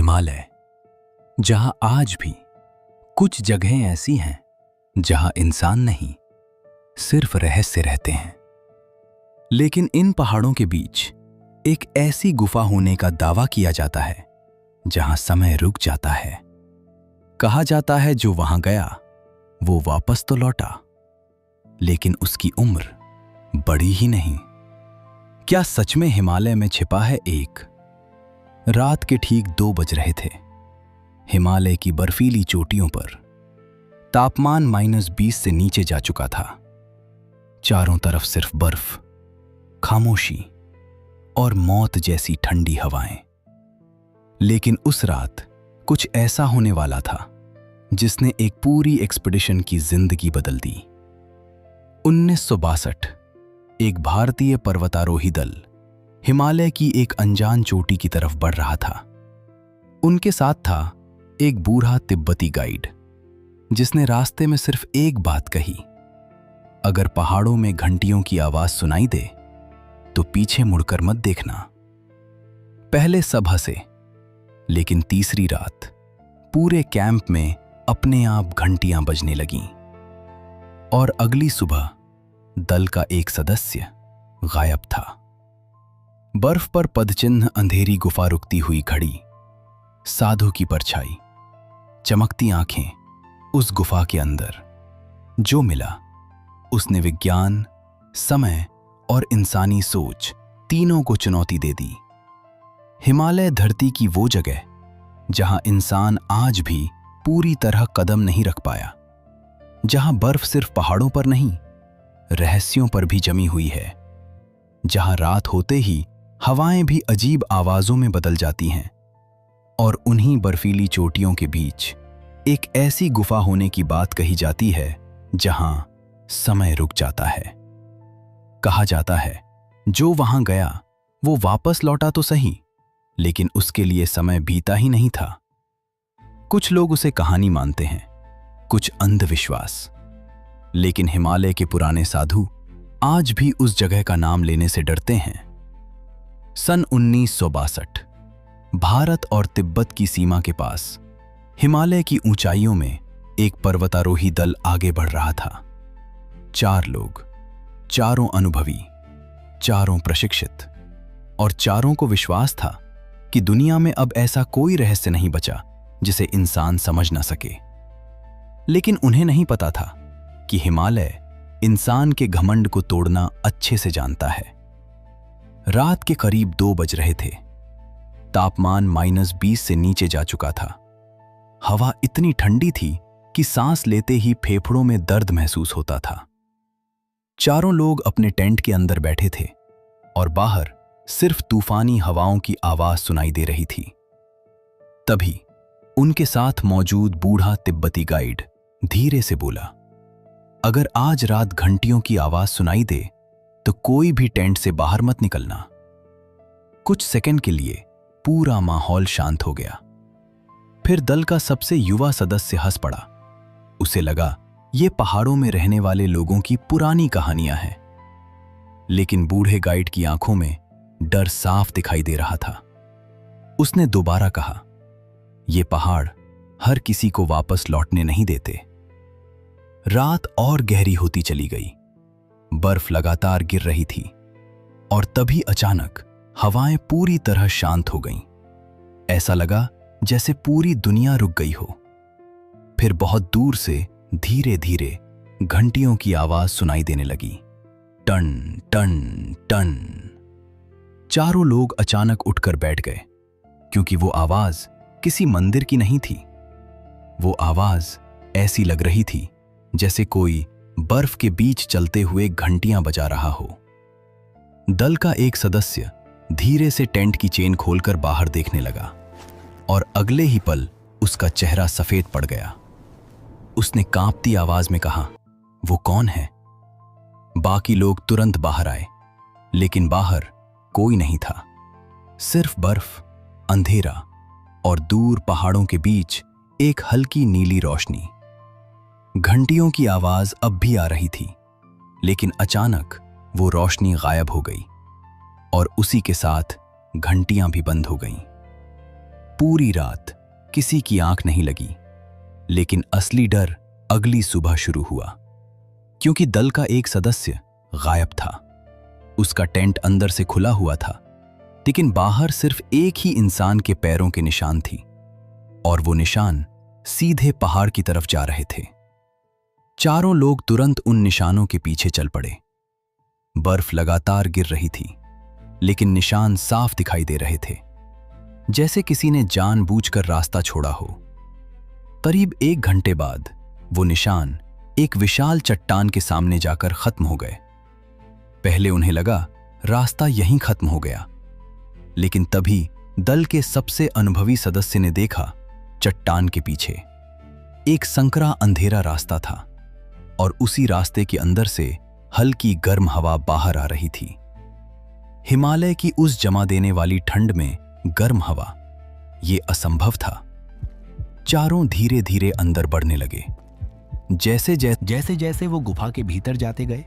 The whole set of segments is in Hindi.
हिमालय, जहां आज भी कुछ जगहें ऐसी हैं जहां इंसान नहीं, सिर्फ रहस्य रहते हैं। लेकिन इन पहाड़ों के बीच एक ऐसी गुफा होने का दावा किया जाता है जहां समय रुक जाता है। कहा जाता है जो वहां गया वो वापस तो लौटा, लेकिन उसकी उम्र बड़ी ही नहीं। क्या सच में हिमालय में छिपा है एक? रात के ठीक 2 बज रहे थे। हिमालय की बर्फीली चोटियों पर तापमान -20 से नीचे जा चुका था। चारों तरफ सिर्फ बर्फ, खामोशी और मौत जैसी ठंडी हवाएं। लेकिन उस रात कुछ ऐसा होने वाला था जिसने एक पूरी एक्सपीडिशन की जिंदगी बदल दी। 1962 एक भारतीय पर्वतारोही दल हिमालय की एक अनजान चोटी की तरफ बढ़ रहा था। उनके साथ था एक बूढ़ा तिब्बती गाइड जिसने रास्ते में सिर्फ एक बात कही, अगर पहाड़ों में घंटियों की आवाज सुनाई दे तो पीछे मुड़कर मत देखना। पहले सब हंसे, लेकिन तीसरी रात पूरे कैंप में अपने आप घंटियां बजने लगीं। और अगली सुबह दल का एक सदस्य गायब था। बर्फ पर पदचिन्ह अंधेरी गुफा रुकती हुई खड़ी, साधु की परछाई, चमकती आंखें उस गुफा के अंदर। जो मिला उसने विज्ञान, समय और इंसानी सोच तीनों को चुनौती दे दी। हिमालय धरती की वो जगह जहां इंसान आज भी पूरी तरह कदम नहीं रख पाया, जहां बर्फ सिर्फ पहाड़ों पर नहीं, रहस्यों पर भी जमी हुई है, जहां रात होते ही हवाएं भी अजीब आवाजों में बदल जाती हैं। और उन्हीं बर्फीली चोटियों के बीच एक ऐसी गुफा होने की बात कही जाती है जहां समय रुक जाता है। कहा जाता है जो वहां गया वो वापस लौटा तो सही, लेकिन उसके लिए समय बीता ही नहीं था। कुछ लोग उसे कहानी मानते हैं, कुछ अंधविश्वास, लेकिन हिमालय के पुराने साधु आज भी उस जगह का नाम लेने से डरते हैं। सन 1962 भारत और तिब्बत की सीमा के पास हिमालय की ऊंचाइयों में एक पर्वतारोही दल आगे बढ़ रहा था। 4 लोग, चारों अनुभवी, चारों प्रशिक्षित, और चारों को विश्वास था कि दुनिया में अब ऐसा कोई रहस्य नहीं बचा जिसे इंसान समझ ना सके। लेकिन उन्हें नहीं पता था कि हिमालय इंसान के घमंड को तोड़ना अच्छे से जानता है। रात के करीब 2 बज रहे थे। तापमान -20 से नीचे जा चुका था। हवा इतनी ठंडी थी कि सांस लेते ही फेफड़ों में दर्द महसूस होता था। चारों लोग अपने टेंट के अंदर बैठे थे और बाहर सिर्फ तूफानी हवाओं की आवाज सुनाई दे रही थी। तभी उनके साथ मौजूद बूढ़ा तिब्बती गाइड धीरे से बोला, अगर आज रात घंटियों की आवाज सुनाई दे तो कोई भी टेंट से बाहर मत निकलना। कुछ सेकंड के लिए पूरा माहौल शांत हो गया। फिर दल का सबसे युवा सदस्य हंस पड़ा। उसे लगा ये पहाड़ों में रहने वाले लोगों की पुरानी कहानियां हैं। लेकिन बूढ़े गाइड की आंखों में डर साफ दिखाई दे रहा था। उसने दोबारा कहा, ये पहाड़ हर किसी को वापस लौटने नहीं देते। रात और गहरी होती चली गई। बर्फ लगातार गिर रही थी और तभी अचानक हवाएं पूरी तरह शांत हो गईं। ऐसा लगा जैसे पूरी दुनिया रुक गई हो। फिर बहुत दूर से धीरे धीरे घंटियों की आवाज सुनाई देने लगी, टन टन टन। चारों लोग अचानक उठकर बैठ गए, क्योंकि वो आवाज किसी मंदिर की नहीं थी। वो आवाज ऐसी लग रही थी जैसे कोई बर्फ के बीच चलते हुए घंटियां बजा रहा हो। दल का एक सदस्य धीरे से टेंट की चेन खोलकर बाहर देखने लगा और अगले ही पल उसका चेहरा सफेद पड़ गया। उसने कांपती आवाज में कहा, वो कौन है? बाकी लोग तुरंत बाहर आए, लेकिन बाहर कोई नहीं था। सिर्फ बर्फ, अंधेरा और दूर पहाड़ों के बीच एक हल्की नीली रोशनी। घंटियों की आवाज अब भी आ रही थी, लेकिन अचानक वो रोशनी गायब हो गई और उसी के साथ घंटियां भी बंद हो गईं। पूरी रात किसी की आंख नहीं लगी, लेकिन असली डर अगली सुबह शुरू हुआ, क्योंकि दल का एक सदस्य गायब था। उसका टेंट अंदर से खुला हुआ था, लेकिन बाहर सिर्फ एक ही इंसान के पैरों के निशान थी, और वो निशान सीधे पहाड़ की तरफ जा रहे थे। चारों लोग तुरंत उन निशानों के पीछे चल पड़े। बर्फ लगातार गिर रही थी, लेकिन निशान साफ दिखाई दे रहे थे, जैसे किसी ने जानबूझकर रास्ता छोड़ा हो। करीब 1 घंटे बाद वो निशान एक विशाल चट्टान के सामने जाकर खत्म हो गए। पहले उन्हें लगा रास्ता यहीं खत्म हो गया, लेकिन तभी दल के सबसे अनुभवी सदस्य ने देखा चट्टान के पीछे एक संकरा अंधेरा रास्ता था, और उसी रास्ते के अंदर से हल्की गर्म हवा बाहर आ रही थी। हिमालय की उस जमा देने वाली ठंड में गर्म हवा, ये असंभव था। चारों धीरे धीरे अंदर बढ़ने लगे। जैसे जैसे वो गुफा के भीतर जाते गए,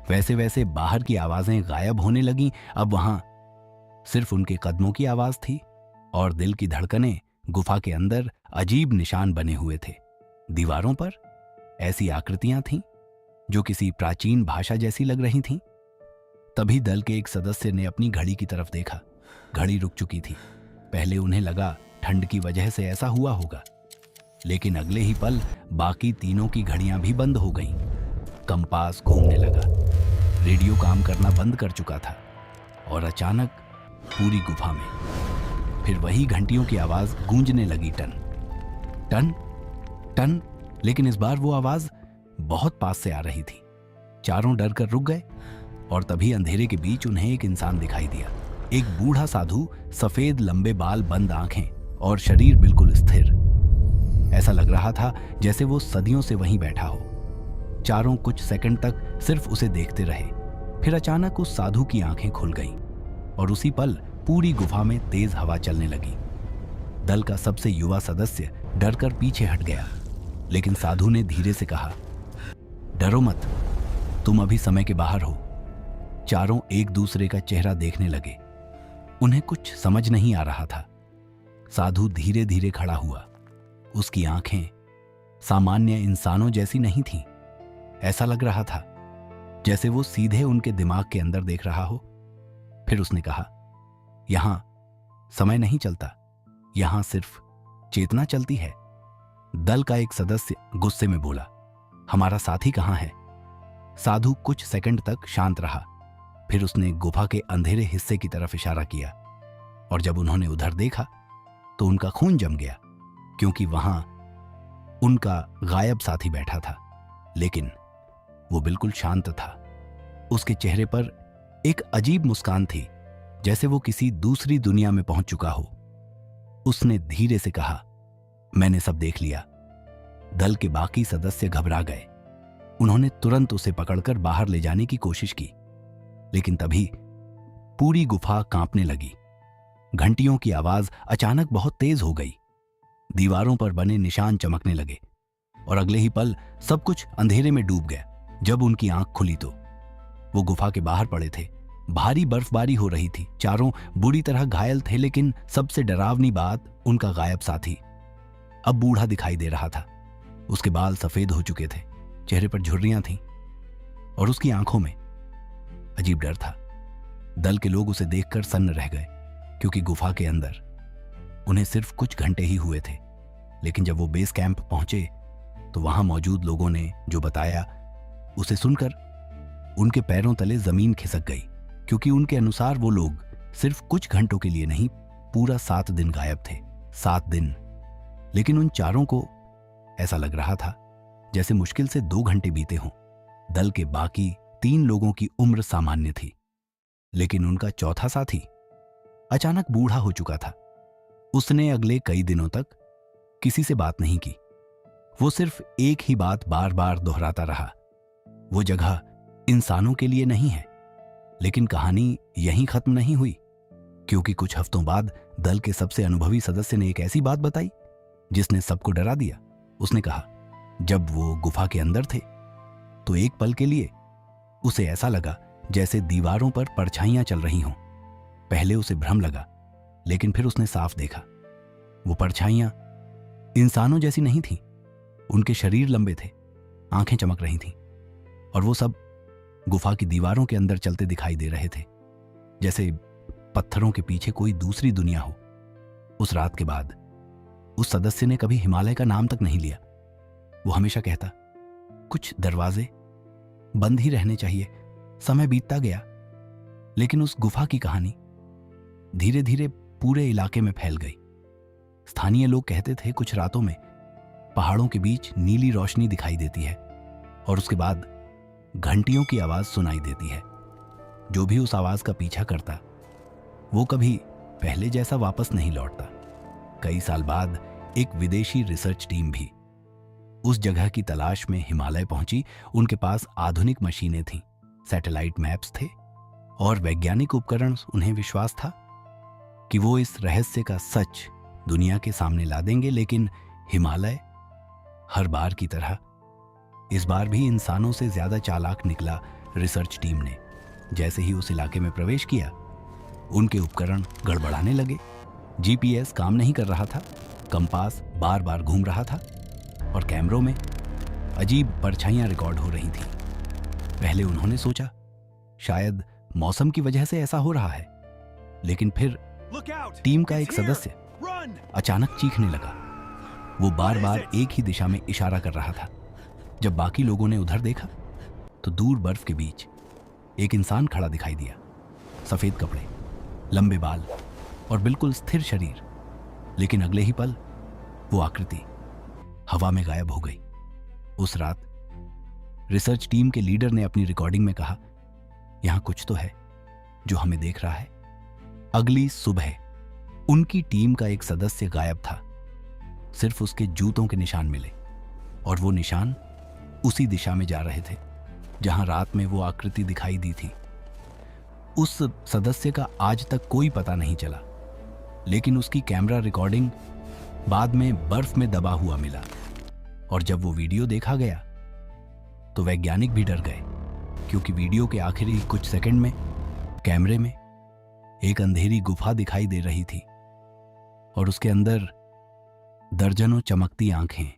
वैसे वैसे बाहर की आवाजें गायब होने लगीं। अब वहां सिर्फ उनके कदमों की आवाज थी, और दिल की धड़कनें गुफा के अंदर अजीब निशान बने हुए थे। दीवारों पर ऐसी आकृतियां थीं जो किसी प्राचीन भाषा जैसी लग रही थीं। तभी दल के एक सदस्य ने अपनी घड़ी की तरफ देखा। घड़ी रुक चुकी थी। पहले उन्हें लगा ठंड की वजह से ऐसा हुआ होगा, लेकिन अगले ही पल बाकी तीनों की घड़ियां भी बंद हो गईं। कंपास घूमने लगा, रेडियो काम करना बंद कर चुका था, और अचानक पूरी गुफा में फिर वही घंटियों की आवाज गूंजने लगी, टन टन टन। लेकिन इस बार वो आवाज बहुत पास से आ रही थी। चारों डर कर रुक गए, और तभी अंधेरे के बीच उन्हें एक इंसान दिखाई दिया। एक बूढ़ा साधु, सफेद लंबे बाल, बंद आंखें और शरीर बिल्कुल स्थिर। ऐसा लग रहा था जैसे वो सदियों से वहीं बैठा हो। चारों कुछ सेकंड तक सिर्फ उसे देखते रहे। फिर अचानक उस साधु की आंखें खुल गईं, और उसी पल पूरी गुफा में तेज हवा चलने लगी। दल का सबसे युवा सदस्य डरकर पीछे हट गया, लेकिन साधु ने धीरे से कहा, डरो मत, तुम अभी समय के बाहर हो। चारों एक दूसरे का चेहरा देखने लगे। उन्हें कुछ समझ नहीं आ रहा था। साधु धीरे धीरे खड़ा हुआ। उसकी आंखें सामान्य इंसानों जैसी नहीं थीं। ऐसा लग रहा था जैसे वो सीधे उनके दिमाग के अंदर देख रहा हो। फिर उसने कहा, यहां समय नहीं चलता, यहां सिर्फ चेतना चलती है। दल का एक सदस्य गुस्से में बोला, हमारा साथी कहां है? साधु कुछ सेकंड तक शांत रहा। फिर उसने गुफा के अंधेरे हिस्से की तरफ इशारा किया, और जब उन्होंने उधर देखा तो उनका खून जम गया, क्योंकि वहां उनका गायब साथी बैठा था, लेकिन वो बिल्कुल शांत था। उसके चेहरे पर एक अजीब मुस्कान थी, जैसे वो किसी दूसरी दुनिया में पहुंच चुका हो। उसने धीरे से कहा, मैंने सब देख लिया। दल के बाकी सदस्य घबरा गए। उन्होंने तुरंत उसे पकड़कर बाहर ले जाने की कोशिश की, लेकिन तभी पूरी गुफा कांपने लगी। घंटियों की आवाज अचानक बहुत तेज हो गई। दीवारों पर बने निशान चमकने लगे, और अगले ही पल सब कुछ अंधेरे में डूब गया। जब उनकी आंख खुली तो वो गुफा के बाहर पड़े थे। भारी बर्फबारी हो रही थी। चारों बुरी तरह घायल थे, लेकिन सबसे डरावनी बात, उनका गायब साथी अब बूढ़ा दिखाई दे रहा था। उसके बाल सफेद हो चुके थे, चेहरे पर झुर्रियां थीं, और उसकी आंखों में अजीब डर था। दल के लोग उसे देखकर सन्न रह गए, क्योंकि गुफा के अंदर उन्हें सिर्फ कुछ घंटे ही हुए थे। लेकिन जब वो बेस कैंप पहुंचे तो वहां मौजूद लोगों ने जो बताया, उसे सुनकर उनके पैरों तले जमीन खिसक गई, क्योंकि उनके अनुसार वो लोग सिर्फ कुछ घंटों के लिए नहीं, पूरा 7 दिन गायब थे। 7 दिन। लेकिन उन चारों को ऐसा लग रहा था जैसे मुश्किल से 2 घंटे बीते हों। दल के बाकी 3 लोगों की उम्र सामान्य थी, लेकिन उनका चौथा साथी अचानक बूढ़ा हो चुका था। उसने अगले कई दिनों तक किसी से बात नहीं की। वो सिर्फ एक ही बात बार बार दोहराता रहा, वो जगह इंसानों के लिए नहीं है। लेकिन कहानी यहीं खत्म नहीं हुई, क्योंकि कुछ हफ्तों बाद दल के सबसे अनुभवी सदस्य ने एक ऐसी बात बताई जिसने सबको डरा दिया। उसने कहा, जब वो गुफा के अंदर थे तो एक पल के लिए उसे ऐसा लगा जैसे दीवारों पर परछाइयां चल रही हों। पहले उसे भ्रम लगा, लेकिन फिर उसने साफ देखा वो परछाइयां इंसानों जैसी नहीं थीं। उनके शरीर लंबे थे, आंखें चमक रही थीं, और वो सब गुफा की दीवारों के अंदर चलते दिखाई दे रहे थे, जैसे पत्थरों के पीछे कोई दूसरी दुनिया हो। उस रात के बाद उस सदस्य ने कभी हिमालय का नाम तक नहीं लिया। वो हमेशा कहता, कुछ दरवाजे बंद ही रहने चाहिए। समय बीतता गया, लेकिन उस गुफा की कहानी धीरे धीरे पूरे इलाके में फैल गई। स्थानीय लोग कहते थे कुछ रातों में पहाड़ों के बीच नीली रोशनी दिखाई देती है, और उसके बाद घंटियों की आवाज सुनाई देती है। जो भी उस आवाज का पीछा करता वो कभी पहले जैसा वापस नहीं लौटता। कई साल बाद एक विदेशी रिसर्च टीम भी उस जगह की तलाश में हिमालय पहुंची। उनके पास आधुनिक मशीनें थीं, सैटेलाइट मैप्स थे और वैज्ञानिक उपकरण। उन्हें विश्वास था कि वो इस रहस्य का सच दुनिया के सामने ला देंगे। लेकिन हिमालय हर बार की तरह इस बार भी इंसानों से ज्यादा चालाक निकला। रिसर्च टीम ने जैसे ही उस इलाके में प्रवेश किया, उनके उपकरण गड़बड़ाने लगे। जीपीएस काम नहीं कर रहा था, कंपास बार बार घूम रहा था, और कैमरों में अजीब परछाइयां रिकॉर्ड हो रही थीं। पहले उन्होंने सोचा शायद मौसम की वजह से ऐसा हो रहा है, लेकिन फिर टीम का एक सदस्य अचानक चीखने लगा। वो बार बार एक ही दिशा में इशारा कर रहा था। जब बाकी लोगों ने उधर देखा तो दूर बर्फ के बीच एक इंसान खड़ा दिखाई दिया। सफेद कपड़े, लंबे बाल और बिल्कुल स्थिर शरीर। लेकिन अगले ही पल वो आकृति हवा में गायब हो गई। उस रात रिसर्च टीम के लीडर ने अपनी रिकॉर्डिंग में कहा, यहां कुछ तो है जो हमें देख रहा है। अगली सुबह उनकी टीम का एक सदस्य गायब था। सिर्फ उसके जूतों के निशान मिले, और वो निशान उसी दिशा में जा रहे थे जहां रात में वो आकृति दिखाई दी थी। उस सदस्य का आज तक कोई पता नहीं चला, लेकिन उसकी कैमरा रिकॉर्डिंग बाद में बर्फ में दबा हुआ मिला। और जब वो वीडियो देखा गया तो वैज्ञानिक भी डर गए, क्योंकि वीडियो के आखिरी कुछ सेकंड में कैमरे में एक अंधेरी गुफा दिखाई दे रही थी, और उसके अंदर दर्जनों चमकती आंखें।